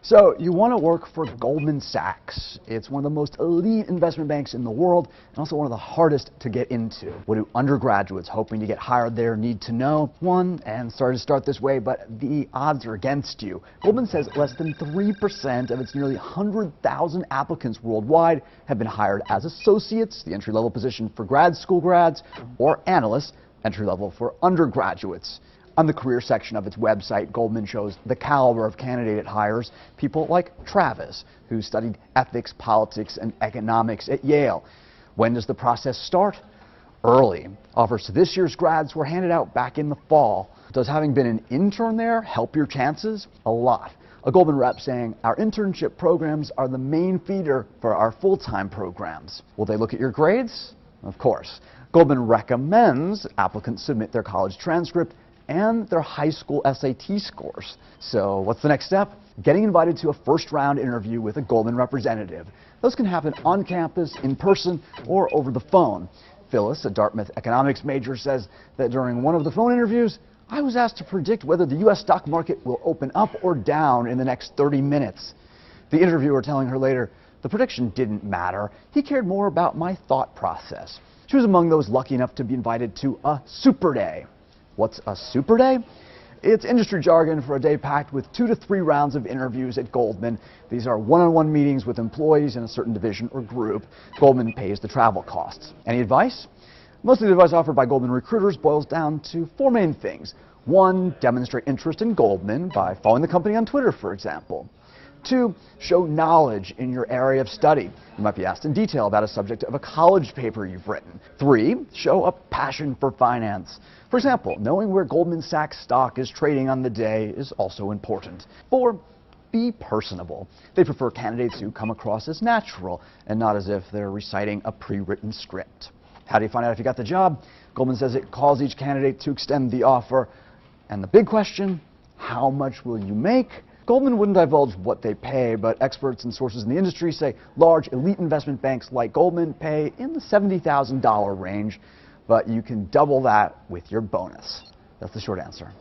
So you want to work for Goldman Sachs. It's one of the most elite investment banks in the world and also one of the hardest to get into. What do undergraduates hoping to get hired there need to know? One, and sorry to start this way, but the odds are against you. Goldman says less than 3% of its nearly 100,000 applicants worldwide have been hired as associates, the entry-level position for grad school grads, or analysts, entry-level for undergraduates. On the career section of its website, Goldman shows the caliber of candidate it hires, people like Travis, who studied ethics, politics, and economics at Yale. When does the process start? Early. Offers to this year's grads were handed out back in the fall. Does having been an intern there help your chances? A lot. A Goldman rep saying, "Our internship programs are the main feeder for our full-time programs." Will they look at your grades? Of course. Goldman recommends applicants submit their college transcript and their high school SAT scores. So what's the next step? Getting invited to a first-round interview with a Goldman representative. Those can happen on campus, in person, or over the phone. Phyllis, a Dartmouth economics major, says that during one of the phone interviews, "I was asked to predict whether the U.S. stock market will open up or down in the next 30 minutes. The interviewer telling her later, "The prediction didn't matter. He cared more about my thought process." She was among those lucky enough to be invited to a super day. What's a super day? It's industry jargon for a day packed with 2 to 3 rounds of interviews at Goldman. These are one-on-one meetings with employees in a certain division or group. Goldman pays the travel costs. Any advice? Most of the advice offered by Goldman recruiters boils down to 4 main things. 1, demonstrate interest in Goldman by following the company on Twitter, for example. 2, show knowledge in your area of study. You might be asked in detail about a subject of a college paper you've written. 3, show a passion for finance. For example, knowing where Goldman Sachs stock is trading on the day is also important. 4, be personable. They prefer candidates who come across as natural and not as if they're reciting a pre-written script. How do you find out if you got the job? Goldman says it calls each candidate to extend the offer. And the big question, how much will you make? Goldman wouldn't divulge what they pay, but experts and sources in the industry say large elite investment banks like Goldman pay in the $70,000 range, but you can double that with your bonus. That's the short answer.